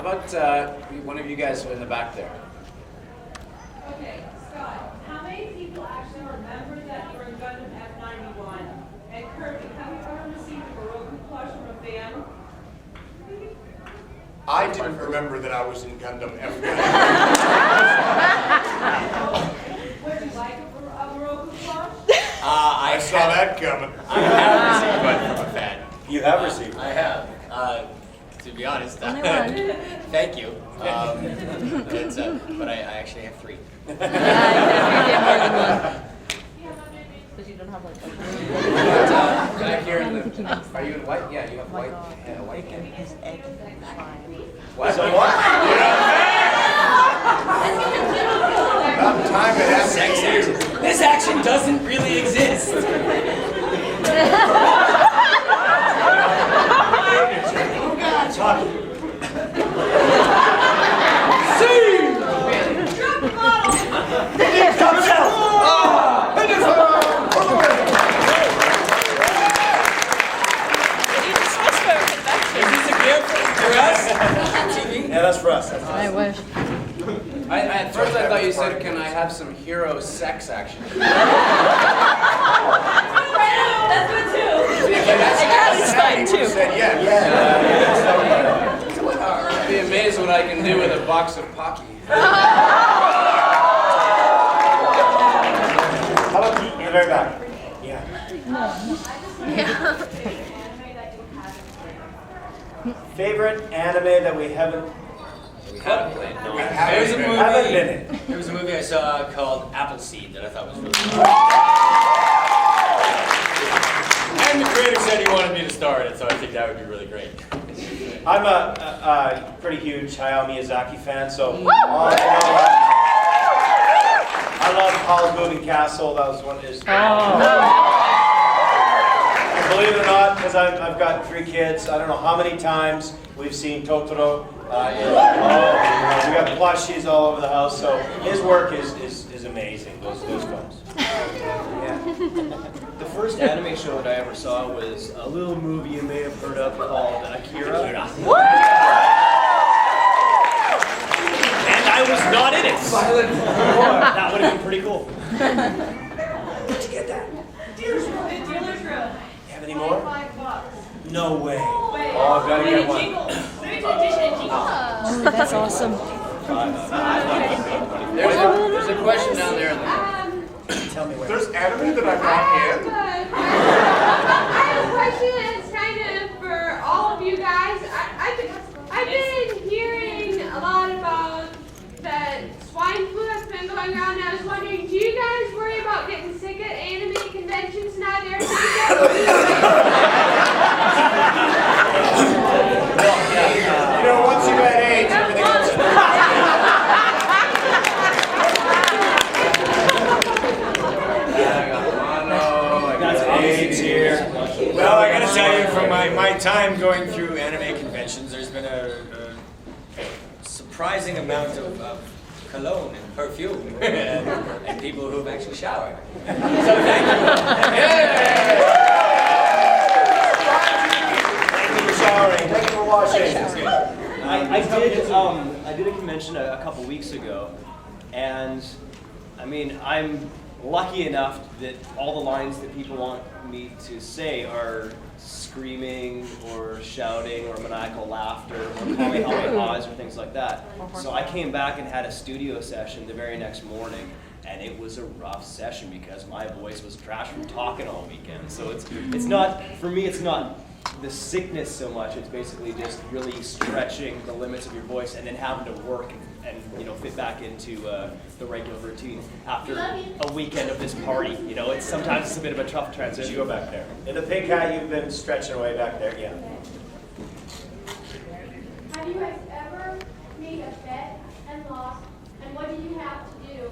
about one of you guys in the back there? Okay, Scott, how many people actually remember that you were in Gundam F91? And Kirby, have you ever received a Baroku plush from a fan? I didn't remember that I was in Gundam F91. Would you like a Baroku plush? I saw that coming. I have received one from a fan. You have received one? I have. To be honest, thank you. But I actually have 3. Because you don't have like Back here in the, are you in white? Yeah, you have white. Yeah, white. his egg What? So what? About time it has Sex action. This action doesn't really exist. Yeah, that's for us. I wish. At first I thought you said, can I have some hero sex action? That's good too. It's fine too. said yes. I'd be amazed what I can do with a box of Pocky. How about in the very back? Yeah. Favorite anime that we haven't We haven't played. We There's a haven't been movie. in? There was a movie I saw called Appleseed that I thought was really cool. And the creator said he wanted me to star in it, so I think that would be really great. I'm a pretty huge Hayao Miyazaki fan, so I love Howl's Moving Castle. That was one of his. And believe it or not, because I've got 3 kids, I don't know how many times we've seen Totoro. We got plushies all over the house, so his work is amazing. Those films. Yeah. The first anime show that I ever saw was a little movie you may have heard of called Akira. And I was not in it. That would have been pretty cool. Where'd you get that? Dealer's room. Have any more? $25. No way. Oh, I've got to get one. Limited edition jingle. That's awesome. There's a question down there. Tell me where. There's anime that I'm not in. I have a question that's kind of for all of you guys. I've been hearing a lot about that swine flu that's been going around. I was wondering, do you guys worry about getting sick at anime conventions now? You know, once you've had AIDS, everything else is That's AIDS here. Well, I gotta tell you, from my time going through anime conventions, there's been a surprising amount of cologne and perfume and people who have actually showered. So thank you. Thank you for showering. Thank you for washing. I did a convention a couple weeks ago, and I mean, I'm lucky enough that all the lines that people want me to say are screaming or shouting or maniacal laughter or calling out my eyes or things like that. So I came back and had a studio session the very next morning, and it was a rough session because my voice was trash from talking all weekend. So it's not, for me, it's not the sickness so much. It's basically just really stretching the limits of your voice and then having to work and fit back into the regular routine after a weekend of this party. It's sometimes a bit of a tough transition. You go back there. In the pink hat, you've been stretching away back there. Yeah. Have you guys ever made a bet and lost? And what do you have to do?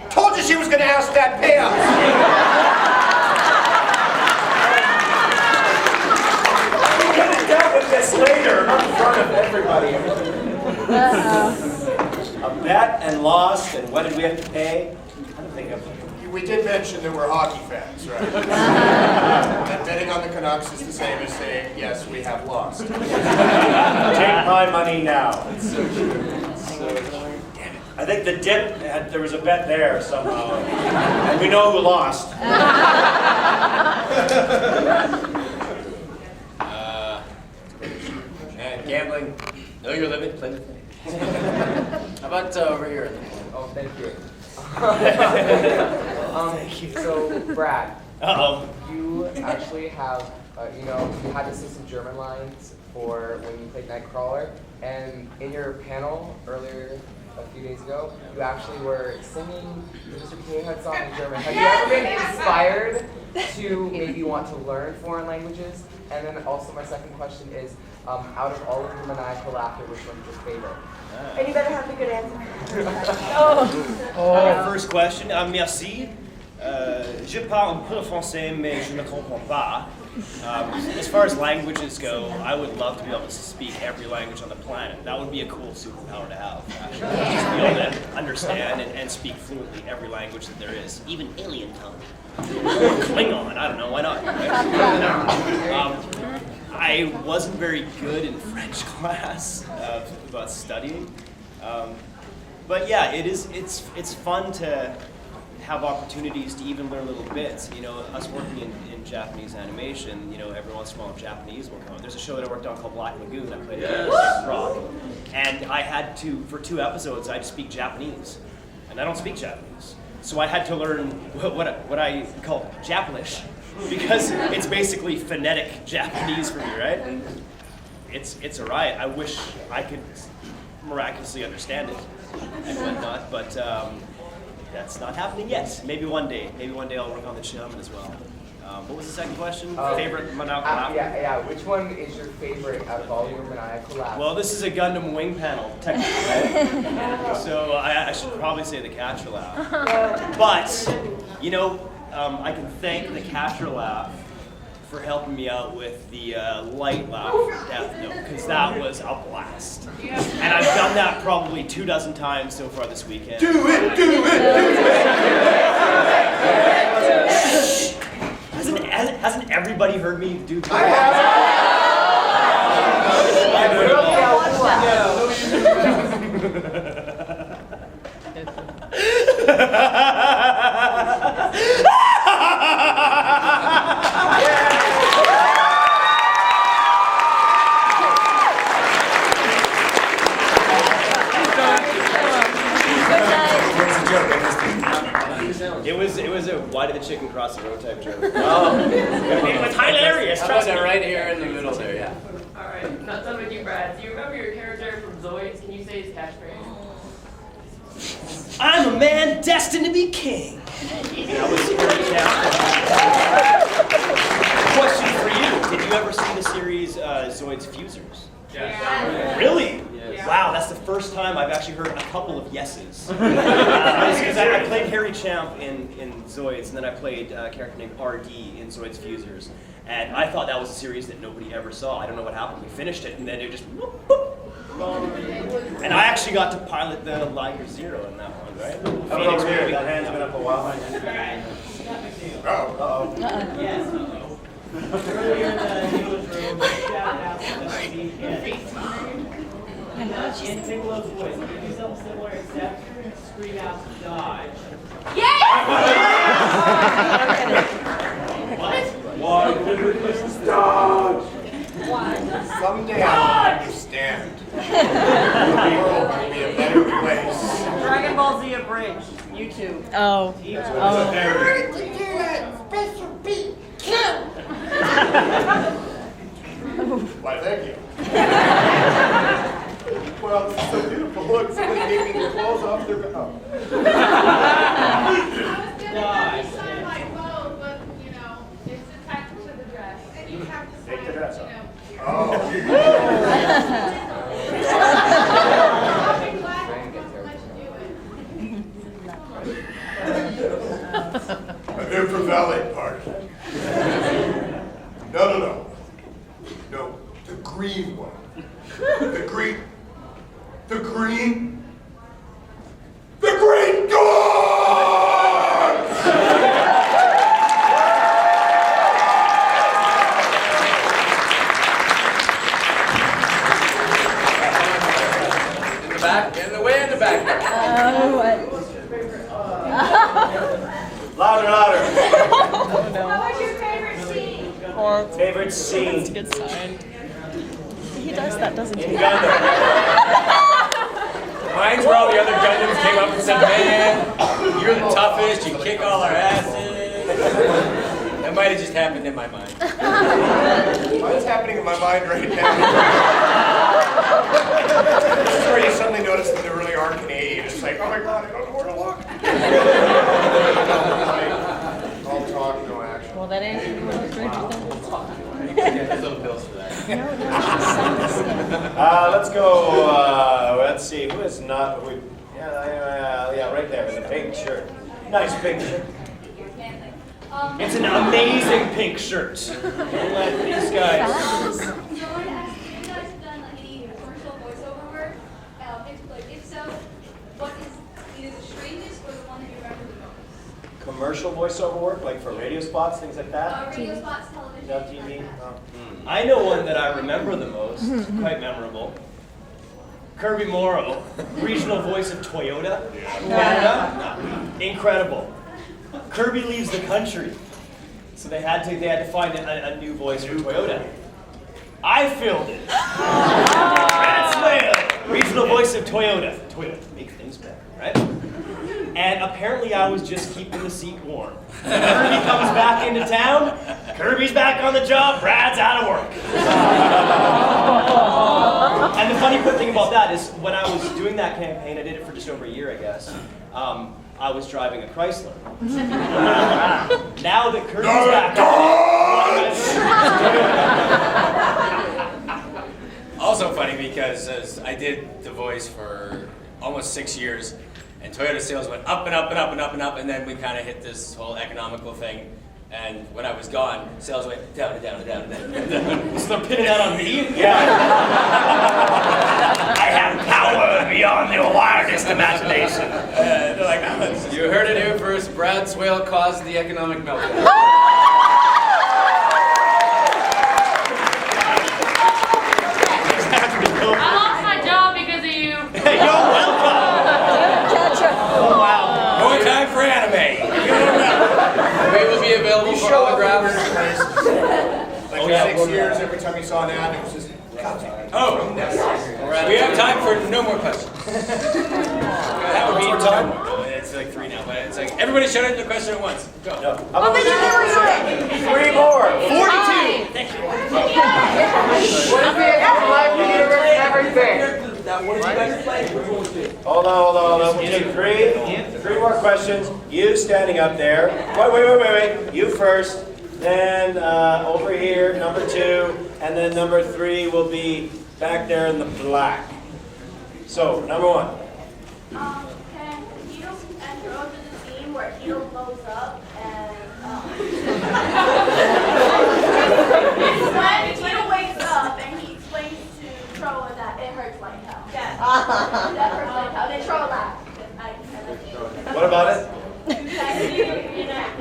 Told you she was going to ask that payout. We could have dealt with this later, not in front of everybody. A bet and lost, and what did we have to pay? I don't think of it. We did mention that we're hockey fans, right? That betting on the Canucks is the same as saying, yes, we have lost. Jake my money now. It's so true. So true. I think the dip, there was a bet there somehow. And we know who lost. And gambling, know your limit, play with it. How about over here? Oh, thank you. Thank you. So, Brad, you actually have, you had to say some German lines for when you played Nightcrawler, and in your panel earlier, a few days ago, you actually were singing the Mr. Potato Head song in German. Have you ever been inspired to maybe want to learn foreign languages? And then also my second question is, out of all of your maniacal laughter, which one's your favorite? And you better have a good answer. First question, merci. Je parle un peu français, mais je ne comprends pas. As far as languages go, I would love to be able to speak every language on the planet. That would be a cool superpower to have, actually. Just be able to understand and speak fluently every language that there is, even alien tongue. Klingon, I don't know, why not? Right? I wasn't very good in French class about studying. But yeah, it's fun to have opportunities to even learn little bits. You know, us working in Japanese animation, you know, every once in a while Japanese will come. There's a show that I worked on called Black Lagoon. I played it Rock. And I had to, for 2 episodes, I had to speak Japanese. And I don't speak Japanese. So I had to learn what I call Japanese, because it's basically phonetic Japanese for me, right? It's a riot. I wish I could miraculously understand it and whatnot, but that's not happening yet. Maybe one day. Maybe one day I'll work on the Chinaman as well. What was the second question? Favorite maniacal laughter? Yeah. Which one is your favorite out of all your maniacal laughter? Well, this is a Gundam Wing panel, technically, right? So I should probably say the Catcher Laugh. But, you know, I can thank the Catcher Laugh for helping me out with the light laugh for Death Note, because that was a blast. And I've done that probably 24 times so far this weekend. Do it! Hasn't everybody heard me do that? It was a why did the chicken cross the road type joke. Oh, it was hilarious. Trust me, right here in the middle there, yeah. All right, not done with you, Brad. Do you remember your character from Zoids? Can you say his catchphrase? I'm a man destined to be king. That was Harry Cavill. Question for you: did you ever see the series Zoids Fusers? Yeah. Really? Yes. Wow, that's the first time I've actually heard a couple of yeses. Because I played Harry Champ in Zoids, and then I played a character named RD in Zoids Fusers. And I thought that was a series that nobody ever saw. I don't know what happened. We finished it, and then it just whoop, whoop. And I actually got to pilot the Liger Zero in that one, right? Phoenix here, that hand's been up a while. Uh-oh. Yes. Earlier in the news room, shout out to in Piccolo's voice, you do something similar except scream out dodge. Why dodge? Someday I'll understand. The world will be a better place. Dragon Ball Z abridged. YouTube. Oh. Where did you do that special beat? Kill! Why, thank you. Well, this is so beautiful. Look, somebody gave me the clothes off their back. I was gonna my phone, but it's attached to the dress. And you have to Take the dress off. Oh. I'll be glad to let you do it. I'm here for valet party. No. No, the green one. The green dog! back. Get in the way in the back. Louder, louder. What was your favorite scene? Favorite scene. That's a good sign. He does that, doesn't he? In Gundam. Mine's where all the other Gundams came up and said, man, you're the toughest, you kick all our asses. That might have just happened in my mind. What's happening in my mind right now? This is where you suddenly notice that they really are Canadian. It's like, oh my god, I don't know where to look. All talk, no action. Well, that ain't one of those great There's little bills for that. Let's go, let's see, who is not, yeah, right there with the pink shirt. Nice pink shirt. It's an amazing pink shirt. Don't let these guys. So I wanted to ask, have you guys done like any commercial voiceover work? If so, what is either the strangest or the one that you remember the most? Commercial voiceover work, like for radio spots, things like that? Radio spots, television, No things TV? like that. I know one that I remember the most. It's quite memorable. Kirby Morrow, regional voice of Toyota. Canada. Incredible. Kirby leaves the country, so they had to find a new voice for Toyota. I filled it. Swaile, regional voice of Toyota. Toyota, make things better, right? And apparently I was just keeping the seat warm. Kirby comes back into town, Kirby's back on the job, Brad's out of work. And the funny thing about that is when I was doing that campaign, I did it for just over a year, I guess. I was driving a Chrysler. Now that Kirby's back on Also funny because I did the voice for almost 6 years, and Toyota sales went up and up and up and up and up, and then we kind of hit this whole economical thing. And when I was gone, sales went down and down and down and down. So they're pinning that on me? Yeah. I have power beyond the wildest imagination. They're like, oh, You heard it here first. Brad Swaile caused the economic meltdown. I lost my job because of you. Hey, you're welcome. Oh, wow. no time for anime. We will be available for autographs. Like 6 years, every time you saw an ad, it was just, Oh, we have time for no more questions. That would be What's our time? It's like 3 now, but it's like everybody shout out the question at once. Go. No. How about 3 more? 42. Thank you. What is the life, the universe, and everything? Hold on. We'll take three more questions. You standing up there. Wait. You first. Then over here, number 2. And then number 3 will be back there in the black. So, number 1. Can Heero enter into the scene where Heero blows up and it's when Heero wakes up and he explains to Troa that it hurts like hell. Yes. That hurts like hell. Then Troa laughs. What about it?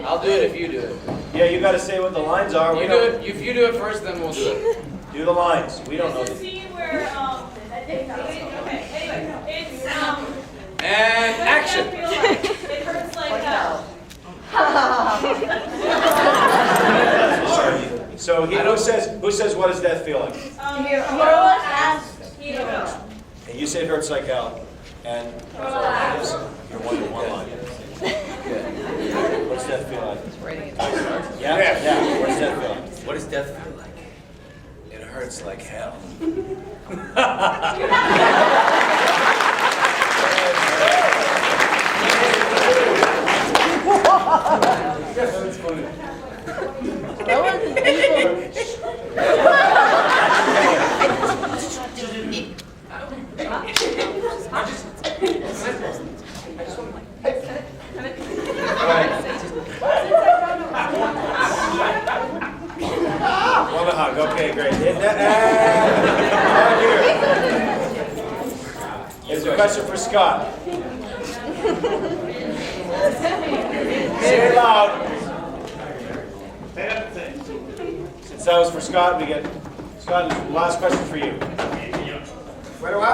I'll do it if you do it. Yeah, you got to say what the lines are. You do it. If you do it first, then we'll do it. Do the lines. We don't know It's a this. scene where, okay, anyway, it's, And action. It hurts like hell. So who says what does death feel like? Troa asks Heero. And you say it hurts like hell. And you're one line. What's death feel like? Yeah. What's death feel like? What does death feel like? It hurts like hell. Want a hug? Okay, great. Here's a question for Scott. Say it loud. Since that was for Scott, we get Scott. Last question for you. Where do I?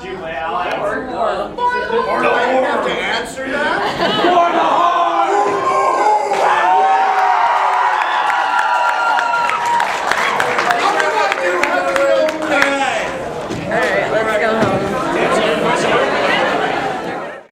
Do you play Allied? Or do I have to answer that?